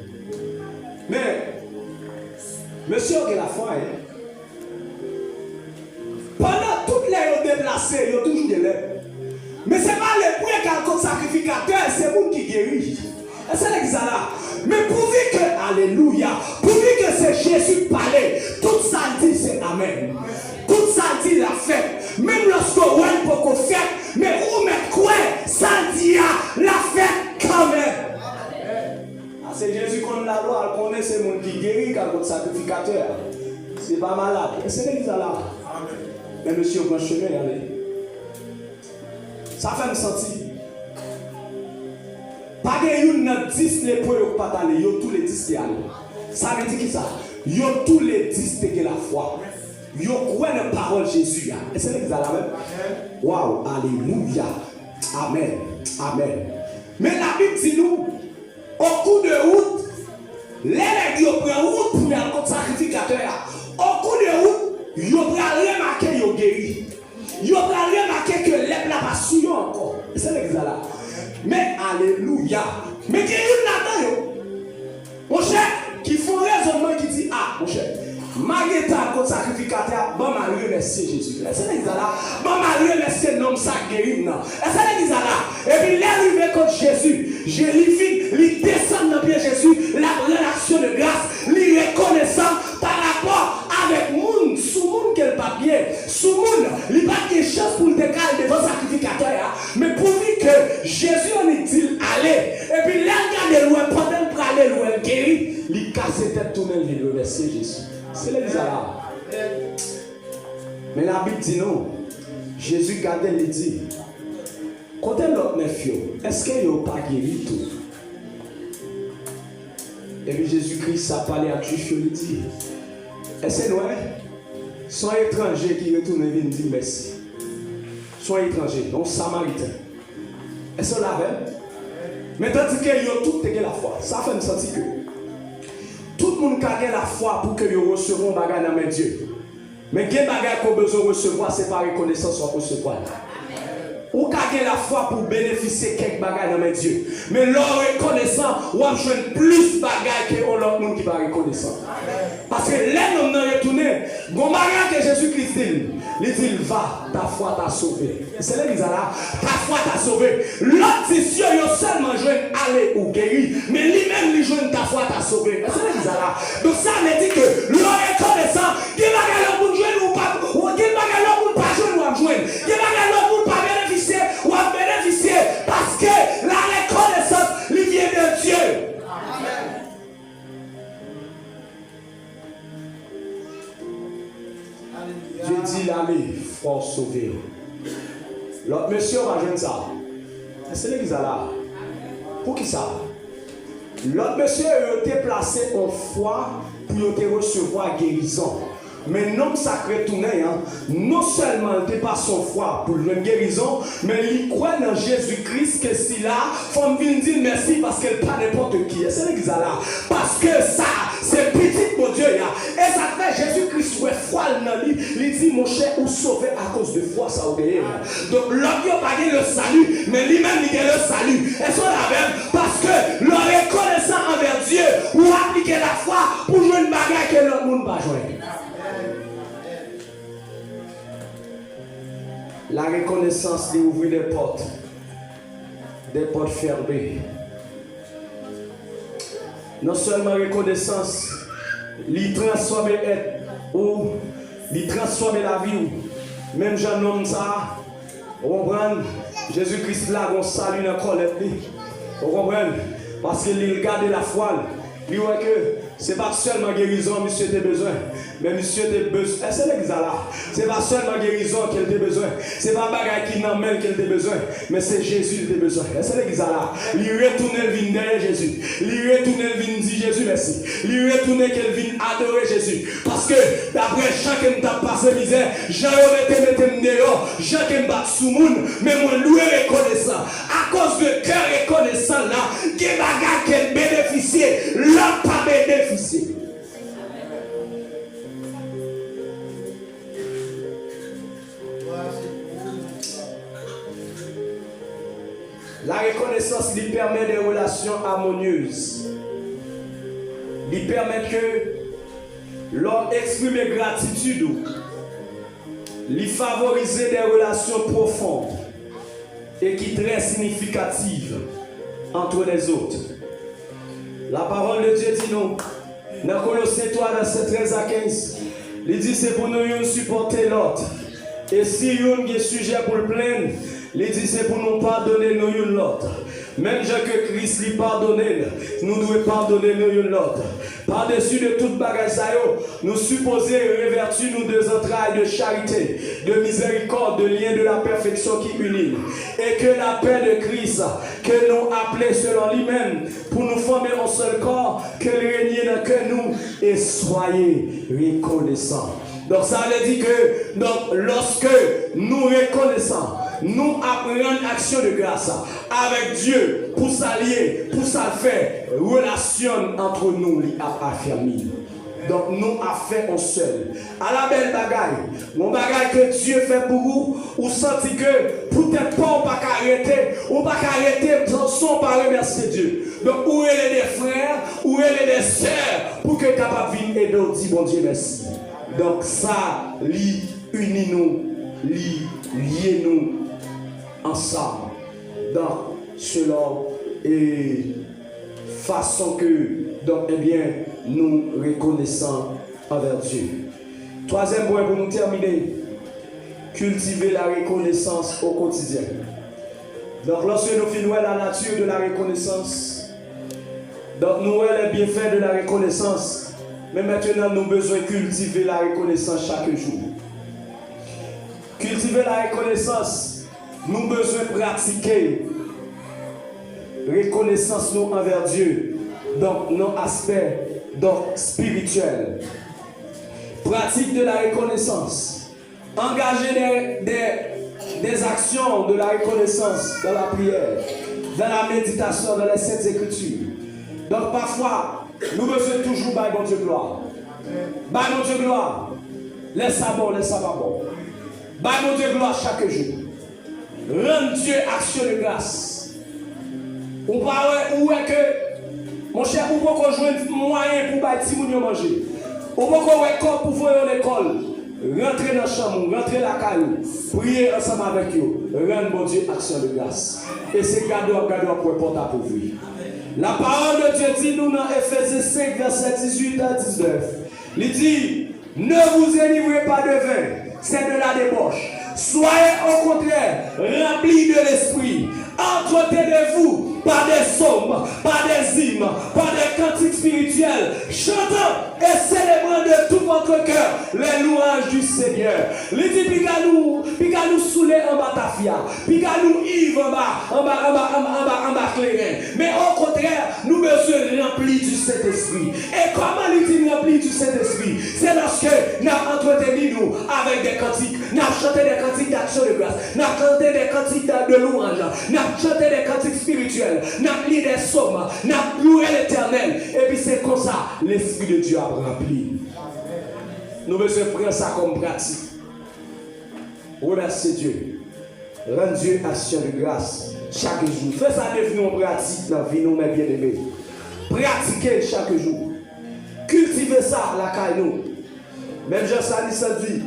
mais monsieur qui la foi, pendant toutes les déplacés, il y a toujours des lèvres. Mais ce n'est pas le point qu'un compte sacrificateur, c'est vous qui guérit. Et c'est l'examen. Mais pourvu que, alléluia, pourvu que c'est Jésus parlait, tout ça dit c'est Amen. Tout ça dit la fête. Même lorsqu'on voit beaucoup de fête, mais où mettre quoi, ça dit la fête quand même. C'est Jésus qu'on la loi, elle connaît ce monde qui guérit quand votre sacrificateur. C'est pas malade. Et c'est l'église là. Mais monsieur, grand chemin, allez. Ça fait me sentir. Pas que vous avez 10 les points qui pas aller, vous tous les 10 qui allent. Ça veut dire qui ça? Vous tous les 10 qui la foi. Vous croyez la parole de Jésus. Et c'est l'église là même. Waouh, alléluia. Amen. Amen. Mais la Bible dit nous. Au cours de route, les nègres prennent route pour aller contre sacrificateur. Au cours de route, ils prennent remarquer qu'ils ont guéri. Ils prennent remarquer que les plats pas souillent encore. C'est l'examen là. Mais alléluia. Mais qu'il y a une là-dedans, mon cher, qui font raisonnement qui dit ah, mon cher, Magéta contre sacrificateur, bon m'a remercié Jésus. C'est l'examen là. Bon m'a remercié l'homme ça guéri. C'est l'examen là. Et puis l'arrivée contre Jésus. Je lui descend dans bien Jésus, la relation de grâce, lui reconnaissant par rapport avec monde, sous monde qu'elle pas bien, sous monde, il n'a pas de chance pour le décaler devant le sacrificateur, mais pourvu que Jésus en est dit allez, et puis là, regardez loin, pendant pour aller loin, guéri, il casse tête tout le monde, il remercie Jésus. C'est l'église là. Mais la Bible dit non. Jésus gardait les dit. Quand l'autre nephew, est-ce qu'il n'a pas guéri tout? Et puis Jésus-Christ a parlé à Juif, il dit, est-ce que sont étrangers qui retournent et viennent dire merci? Sont étrangers, donc samaritains. Est-ce que la même? Mais tandis qu'ils ont tout la foi, ça fait me sentir que tout le monde a la foi pour que vous recevront bagage dans mes dieux. Mais quel bagage qu'on a besoin de recevoir, c'est par reconnaissance qu'on recevoir. Ou avez la foi pour bénéficier de quelques bagages dans mes dieux. Mais leur reconnaissant, ou a besoin plus de bagages que l'autre monde qui va reconnaissant. Parce que l'homme n'a retourné. Bon bagage que Jésus-Christ dit, il dit va, ta foi t'a sauvé. C'est là qu'il dit là, ta foi t'a sauvé. L'autre dit si il seulement joué aller ou guérir, mais lui-même il joue ta foi t'a sauvé. C'est là qu'il dit là. Donc ça veut dire que leur reconnaissant, quel bagage l'homme jouer ou pas, ou quel bagage l'homme pas jouer ou pas jouer, quel bagage l'homme pas bénéficier ou à bénéficier parce que la reconnaissance lui vient de Dieu. Amen. Je dis l'année, frère sauvé. L'autre monsieur va jouer ça. C'est l'église là. Pour qui ça? L'autre monsieur a été placé en foi pour recevoir guérison. Mais l'homme sacré tourné, non seulement il n'a pas son foi pour une guérison, mais il croit dans Jésus-Christ que si là, il faut venir dire merci parce qu'elle n'est pas n'importe qui. C'est l'église là. Parce que ça, c'est petit mon Dieu. Et ça fait Jésus-Christ, ouais, foi parle dans lui, il dit mon cher, ou sauvé à cause de foi, ça obéit. Donc l'homme n'a pas le salut, mais lui-même il a le salut. Et ça la même, parce que le reconnaissant envers Dieu, ou appliquer la foi pour jouer une bagarre que l'autre monde va jouer. La reconnaissance lui ouvre des portes fermées. Non seulement reconnaissance, lui transformer ou lui transformer la vie ou même j'en nomme ça. Vous comprenez? Jésus-Christ là, on salue dans le colère. Vous comprenez? Parce qu'il regarde la foi. Il voit que ce n'est pas seulement guérison, monsieur a besoin. Mais monsieur a besoin. C'est l'église là. Ce n'est pas seulement guérison qu'il a besoin. Ce n'est pas bagaille qui n'emmène qu'il a besoin. Mais c'est Jésus qui a besoin. C'est l'église là. Il retourne le vin derrière Jésus. Il retourne le vin dit Jésus merci. Il retourne qu'il vient adorer Jésus. Parce que d'après chacun qui t'a passé misère, Jean mette dehors, Jean qui me bat sous monde, mais mon loué reconnaissant. À cause de cœur reconnaissant là, qui bagaille qu'elle bénéficie, l'homme pas bénéficier. La reconnaissance lui permet des relations harmonieuses. Lui permet que l'homme exprime gratitude, lui favoriser des relations profondes et qui très significatives entre les autres. La parole de Dieu dit nous, dans Colossiens 3, verset 13 à 15, il dit c'est pour nous supporter l'autre. Et si nous a sujet pour le plaindre, il dit c'est pour nous pardonner nous l'autre. Même Jean que Christ lui pardonne, nous devons pardonner nous l'autre. Par-dessus de toute bagaille, nous supposons révertir nous deux entrailles de charité, de miséricorde, de lien de la perfection qui unit. Et que la paix de Christ, que nous appelons selon lui-même, pour nous former un seul corps, que le régner dans que nous, et soyez reconnaissants. Donc ça veut dire que donc, lorsque nous reconnaissons, nous apprenons action de grâce avec Dieu pour s'allier, pour ça faire relation entre nous et affermir. Donc nous avons fait un seul. À la belle bagaille, mon bagaille que Dieu fait pour vous, ou senti que peut-être pas on pas arrêter, ou pas arrêter sans pas remercier Dieu. Donc où est les frères, où est les sœurs pour que capable venir et nous dire bon Dieu merci. Donc ça lie unit nous, lier nous ensemble dans cela et façon que donc eh bien nous reconnaissons envers Dieu. Troisième point pour nous terminer, cultiver la reconnaissance au quotidien. Donc lorsque nous finissons la nature de la reconnaissance, donc nous les bienfaits de la reconnaissance. Mais maintenant, nous avons besoin de cultiver la reconnaissance chaque jour. Cultiver la reconnaissance, nous avons besoin de pratiquer reconnaissance nous envers Dieu. Donc, nos aspects spirituels. Pratique de la reconnaissance. Engager des actions de la reconnaissance dans la prière, dans la méditation, dans les Saintes Écritures. Donc, parfois, nous besoin toujours by bon Dieu gloire. By bon Dieu gloire. Laisse ça bon, laisse ça pas bon. By bon Dieu gloire chaque jour. Rendre Dieu action de grâce. Ou pas où est que mon cher, ou pas qu'on joue un moyen pour bâtir mon manger. Ou pas qu'on est corps pour voir l'école. Rentrer dans la chambre, rentrer la caillou, prier ensemble avec eux. Rendre bon Dieu action de grâce. Et c'est cadeau pour porter pour vous. La parole de Dieu dit nous dans Ephésiens 5, verset 18 à 19. Il dit, ne vous enivrez pas de vin, c'est de la débauche. Soyez au contraire remplis de l'esprit. Entretenez-vous par des psaumes, par des hymnes, par des cantiques spirituels, chantant et célébrant de tout votre cœur les louanges du Seigneur. Il dit, puis nous saouler en bas tafia, puis nous ivre en bas clairin. Mais au contraire, nous besoin remplis du Saint-Esprit. Et comment il dit remplis du Saint-Esprit? C'est lorsque nous entretenu nous avec des cantiques, nous chanté des cantiques d'action de grâce, nous chanté des cantiques de louange, nous chanté des cantiques spirituels, nous lu des psaumes, nous loué l'Éternel. Et puis c'est comme ça, l'Esprit de Dieu a rempli. Nous besoin prendre ça comme pratique. Remercier Dieu. Rendre Dieu action de grâce chaque jour. Fais ça devenir une pratique dans la vie, nous, mes bien-aimés. Pratiquez chaque jour. Cultivez ça, la caille nous. Même Jean-Sali dit,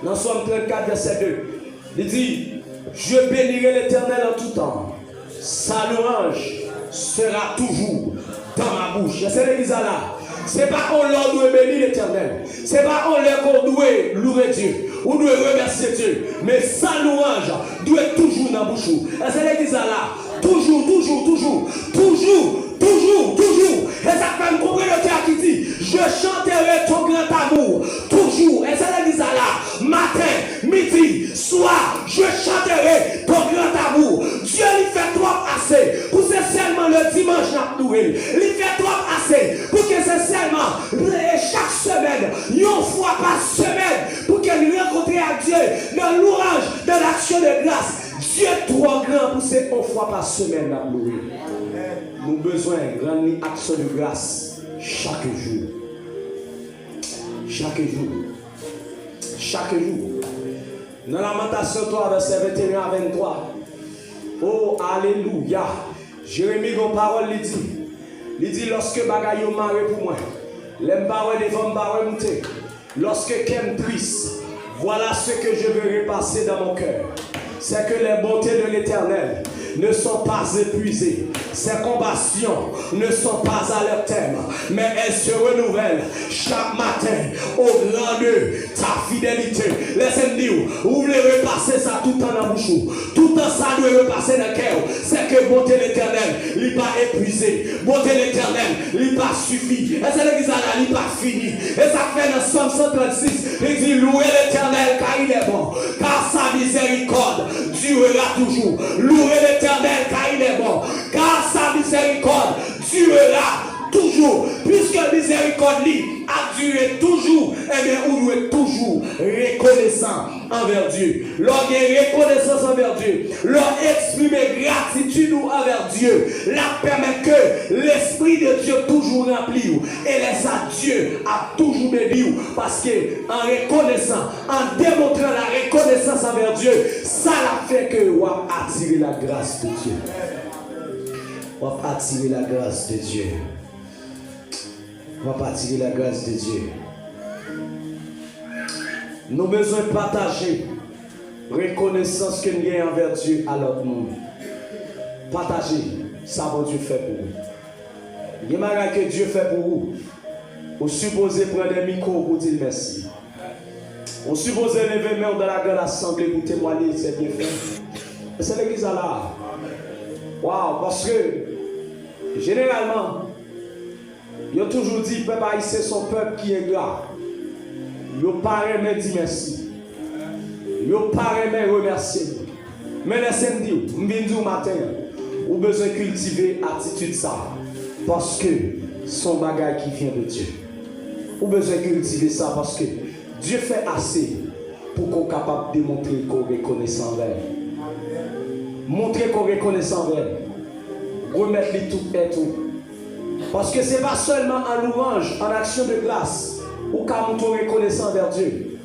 dans Somme 34, verset 2, il dit, je bénirai l'Éternel en tout temps. Sa louange sera toujours dans ma bouche. C'est l'église là. C'est pas on leur doit bénir l'Éternel. C'est pas on leur qu'on doit louer Dieu. On doit remercier Dieu. Mais sa louange doit toujours dans la bouche. C'est l'église là. Toujours, toujours, toujours. Toujours, toujours, toujours. Et ça fait un propriétaire qui dit, je chanterai ton grand amour. Toujours. Et c'est l'église là. Matin, midi, soir, je chanterai ton grand amour. Dieu lui fait trop assez. Pour que c'est seulement le dimanche n'a loué. Il fait trop assez. Pour que c'est seulement chaque semaine, une fois par semaine, pour qu'elle rencontre à Dieu dans l'ouange, dans l'action de grâce. Dieu est trop grand pour ces une fois par semaine à louer. Nous avons besoin de grande action de grâce chaque jour. Chaque jour. Chaque jour. Dans Lamentation 3, verset 21 à 23. Oh, alléluia. Jérémie, une parole, il dit, lorsque bagaille au maré pour moi, les barres des femmes barres monter, lorsque qu'elle puisse, voilà ce que je veux repasser dans mon cœur. C'est que les bontés de l'Éternel ne sont pas épuisées. Ses compassions ne sont pas à leur terme, mais elles se renouvellent chaque matin au grand de ta fidélité. Laissez-moi dire, vous voulez repasser ça tout en la bouche, tout en ça doit repasser dans le cœur. C'est que bonté de l'Éternel n'est pas épuisée, bonté de l'Éternel n'est pas suffit. Et c'est l'église là, n'est pas fini. Et ça fait dans Somme 136, il dit louez l'Éternel car il est bon, car sa miséricorde durera toujours. Louez l'Éternel car il est bon, car sa miséricorde durera toujours. Puisque miséricorde lui a duré toujours, et bien on doit être toujours reconnaissant envers Dieu. L'on est reconnaissance envers Dieu, l'on exprimer gratitude envers Dieu, la permet que l'esprit de Dieu toujours rempli et laisse à Dieu a toujours béni parce que en reconnaissant, en démontrant la reconnaissance envers Dieu, ça l'a fait que on a attiré la grâce de Dieu. On va attirer la grâce de Dieu. On va attirer la grâce de Dieu. Nous avons besoin de partager reconnaissance que nous avons envers Dieu à l'autre monde. Partager ça que Dieu fait pour vous. Il y a des choses que Dieu fait pour vous. Vous supposez prendre des micros pour dire merci. Vous supposez lever main dans la grande assemblée pour témoigner de ses bienfaits. C'est l'église là. Waouh, parce que généralement, il a toujours dit, peuple haïtien, son peuple qui est gras. Il n'a pas aimé dire merci. Il n'a pas aimé remercier. Mais laissez-moi dire, je viens dire matin, vous avez besoin de cultiver l'attitude ça. Parce que son bagage qui vient de Dieu. Vous avez besoin de cultiver ça parce que Dieu fait assez pour qu'on soit capable de démontrer qu'on est reconnaissant envers. Montrer qu'on est reconnaissant envers. Remettre-lui tout et tout. Parce que ce n'est pas seulement en louange, en action de grâce, ou qu'à monter reconnaissant vers Dieu,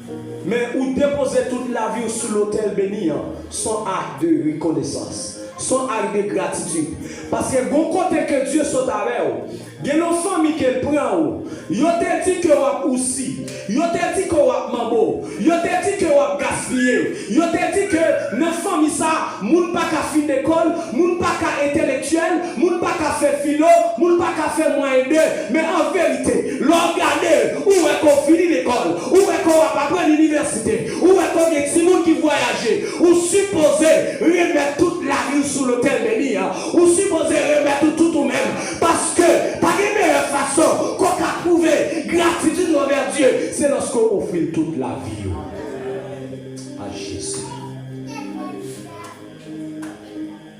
mais où déposer toute la vie sous l'autel béni, son acte de reconnaissance, son acte de gratitude. Parce que bon côté que Dieu soit avec vous, il y a une famille qui prend, il te dit que vous aussi, il te dit que vous mambo, il te dit que vous gaspillez, il te dit que dans la famille ça, moun pas qu'à fin d'école, moun pas qu'à intellectuel, moun pas qu'à faire philo, moun pas qu'à faire moyen de, mais en vérité, regardez où est qu'on finit l'école, où est qu'on va pas prendre l'université, où est qu'on y a des gens qui voyagent, où supposez remettre toute la vie sous l'autel béni, où supposez remettre tout même, parce que pas de meilleure façon qu'on a prouvé gratitude envers Dieu, c'est lorsqu'on offre toute la vie à Jésus.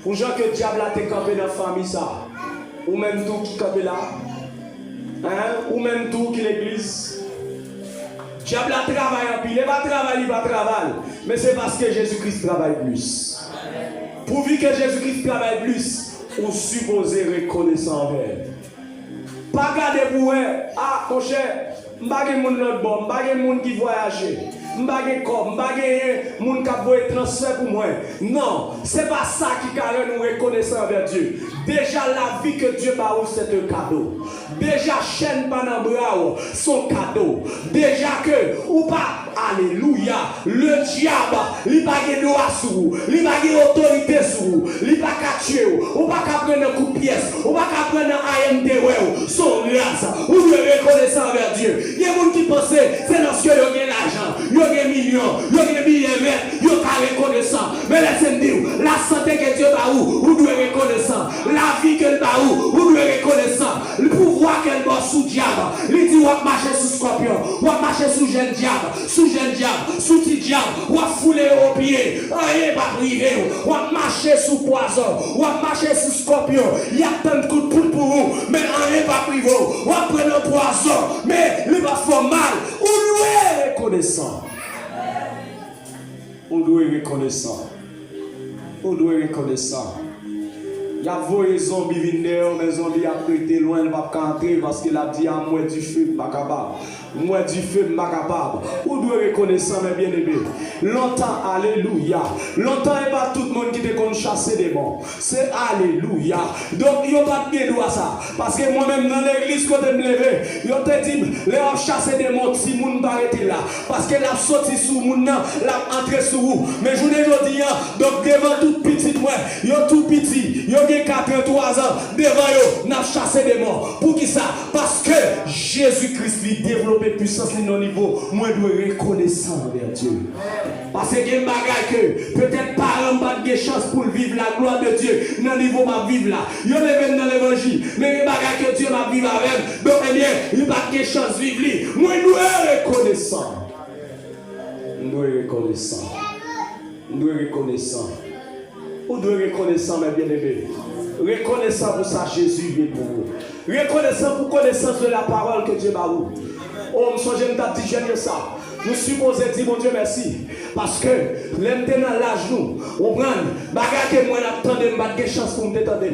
Pour gens que le diable a été campé dans la famille, ça, ou même tout qui campé là, ou même tout qui l'église. Le diable a travaillé en pile, il va travailler, mais c'est parce que Jésus-Christ travaille plus. Pourvu que Jésus-Christ travaille plus, on suppose reconnaissant envers. Pas garder pour ah mon cher, M'bagé moun l'autre bon, m'bagé moun qui voyage. M'bagé comme, m'bagé moun qui a voyé transfert pour moi. Non, c'est pas ça qui carré nous reconnaissant envers Dieu. Déjà la vie que Dieu m'a offert c'est un cadeau. Déjà chaîne pendant bras son cadeau. Déjà que ou pas alléluia, le diable, il pas de droit sur vous, il pas de autorité sur vous, il pas qu'à tuer ou pas qu'à prendre un coup de pièce, ou pas qu'à prendre un AMD son grâce, ou devez reconnaissant envers Dieu. Il y a des gens qui pensent c'est parce que vous avez l'argent, vous avez millions, vous avez billets verts, vous avez reconnaissant. Mais laissez-moi dire, la santé que Dieu a vous devez reconnaissant. La vie que Dieu a vous devez reconnaissant. Le pouvoir qu'elle bosse sous diable, il dit vous marcher sous scorpion, vous marcher sous jeune diable, sous petit diable, ou à fouler au pied, rien pas privé, ou à marcher sous poison, ou à marcher sous scorpion, il y a tant de coups de poule pour vous, mais rien pas privé, ou à prendre le poison, mais il va faire mal, ou doit reconnaissant. On doit reconnaissant. On doit reconnaissant. Il y a vos zombies venir, mais zombies a prêté loin, ne va pas entrer parce qu'il a dit à moi du feu, pas capable. Moi du feu, pas capable. Ou doit reconnaissant, mes bien-aimés. Longtemps, alléluia. Longtemps, il n'y a pas tout le monde qui te compte chasser des bons. C'est alléluia. Donc, il n'y a pas de bien à ça. Parce que moi-même, dans l'église, quand je me lève, il te dit, les gens chasser des bons, si moun pas arrêter là. Parce que la sortie sous moun, la entrée sous vous. Mais je vous dis, donc, devant tout petit, moi, il y a tout petit, il y a 83 ans, devant eux, n'a chassé des morts. Pour qui ça? Parce que Jésus-Christ lui développe puissance dans le niveau, moi je dois reconnaissant envers Dieu. Parce que il y a des bagages que peut-être parents n'ont pas de chance pour vivre la gloire de Dieu dans le niveau ma vivre là. Il y a des dans l'évangile, mais il y a des bagages que Dieu m'a vivre avec. Donc eh bien, il n'y a pas de chance de vivre. Moi je dois reconnaissant. Je dois reconnaissant. Je dois reconnaissant. Vous devez reconnaissant, mes bien-aimés. Reconnaissant pour ça, Jésus est pour vous. Reconnaissant pour connaissance de la parole que Dieu m'a vous. Oh, je me suis dit, ça. Nous supposons dire, mon Dieu, merci. Parce que, maintenant, l'âge, nous, on prend, bagaille que moi, j'attendais, je n'ai pas de chance pour me détendre.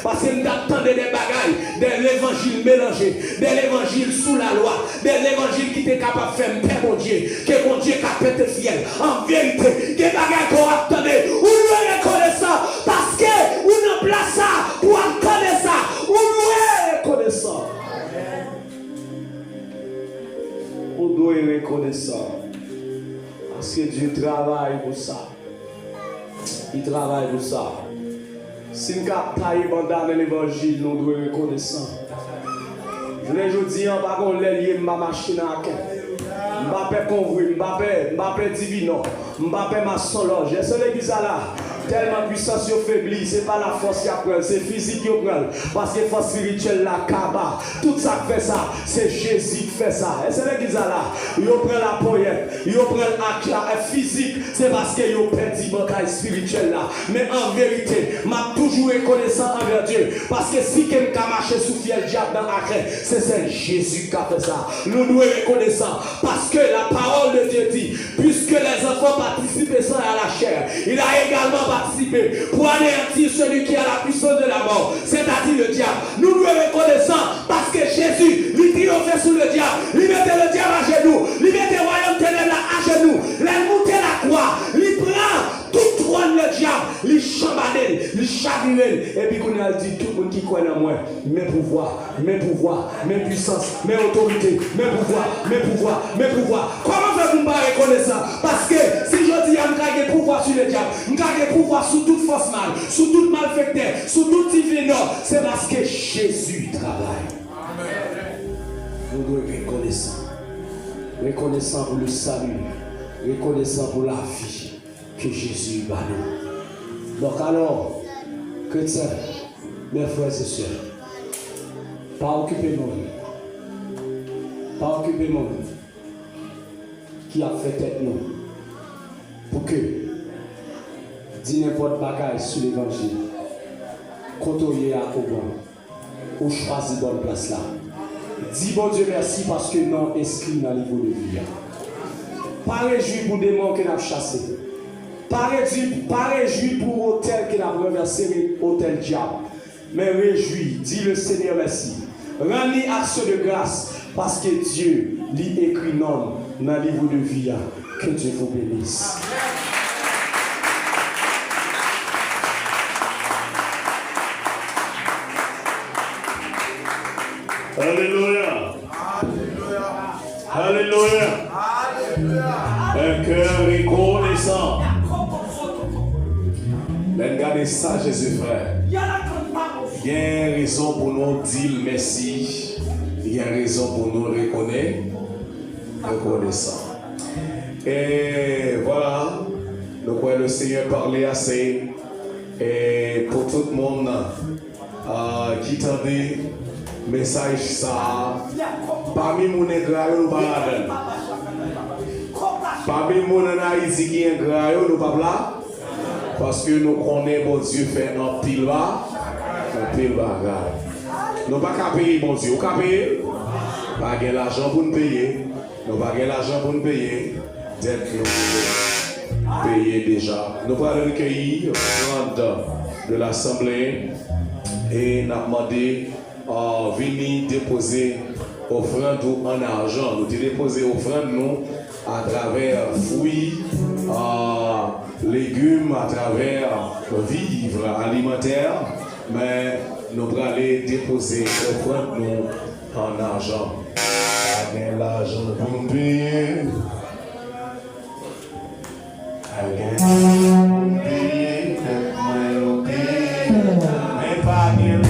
Parce que j'attendais des bagailles, de l'évangile mélangé, de l'évangile sous la loi, de l'évangile qui était capable de faire père, mon Dieu, que mon Dieu a pété fiel. En vérité, des bagailles qu'on attendait, ou nous reconnaissant, parce que, ou nous place ça, pour attendre ça, ou nous reconnaissant. On doit être reconnaissant. Parce que Dieu travaille pour ça. Il travaille pour ça. Si nous avons dans l'évangile, nous devons être reconnaissants. Je l'ai dit, par contre, les liés, ma machine à quai. Mbappé convoi, Mbappé divino, Mbappé ma loge. Et c'est l'église là. Tellement puissance faiblit, ce n'est pas la force qui apprend, c'est physique qui apprend. Parce que la force spirituelle, la kaba, tout ça qui fait ça, c'est Jésus qui fait ça. Et c'est l'église là, il prend la poète, il prend l'acte là, physique, c'est parce qu'il a perdu le bagaille spirituel là. Mais en vérité, m'a toujours reconnaissant envers Dieu. Parce que si quelqu'un a marché sous fiel diable dans la crête, c'est Jésus qui a fait ça. Nous devons reconnaissant. Parce que la parole de Dieu dit, puisque les enfants participent sans à la chair, il a également participer pour anéantir celui qui a la puissance de la mort, c'est-à-dire le diable. Nous nous reconnaissons parce que Jésus lui triomphait sous le diable, lui mettait le diable à genoux, lui mettait le royaume ténèbres à genoux, lui montait la croix, lui prend tout trône le diable, lui chambadé, lui chaviré, et puis qu'on a dit tout le monde qui croit en moi, mes pouvoirs, mes puissances, mes autorités, mes pouvoirs. Comment faire pour me reconnaître ça? Parce que si je dis à me pouvoir sur le diable, me pouvoir sous toute force mal, sous toute malfecteur, sous tout divin, c'est parce que Jésus travaille. Nous devons être reconnaissants pour le salut, reconnaissants pour la vie que Jésus va nous. Donc alors, chrétiens, mes frères et sœurs, pas occuper nous, qui a fait tête nous, pour que dis n'importe bagaille sur l'évangile, côtoyer à Oban, ou choisir bonne place là. Dis bon Dieu merci parce que non inscrit dans le livre de vie. Pas réjouir pour démons que nous avons chassés. Pas réjouir pour hôtel que nous avons renversé, hôtel diable. Mais réjouir, dis le Seigneur merci. Rends-lui action de grâce Parce que Dieu lit écrit non dans le livre de vie. Que Dieu vous bénisse. Alléluia. Alléluia. Un cœur reconnaissant. Regardez ça, Jésus frère. Il y a une raison pour nous dire merci. Il y a une raison pour nous reconnaissant. Et voilà, donc le Seigneur parlait assez. Et pour tout le monde qui tendait message ça, parmi mon nègres, nous pas là. Parmi mon Haïti qui est gras, nous pas là. Parce que nous connaissons bon Dieu fait un pile bas, nous pas qu'à payer bon Dieu, pas de l'argent pour nous payer, nous pas de l'argent pour nous payer, dès que nous payer déjà. Nous allons recueillir l'offrande de l'Assemblée et nous avons demandé à venir déposer offrande en argent. Nous déposer offrande nous à travers fruits, légumes, à travers vivres alimentaires, mais nous allons aller déposer offrande nous en argent. Avec l'argent pour nous payer. Avec l'argent pour nous payer. Mais pas bien.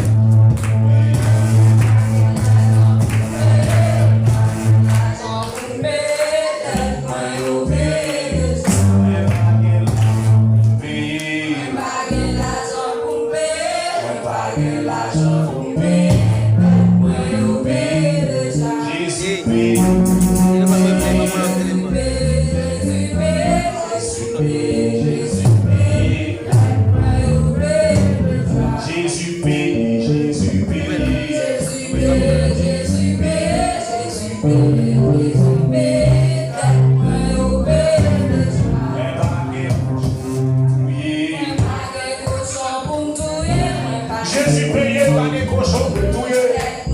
Jésus payé par des cochons pour tuer.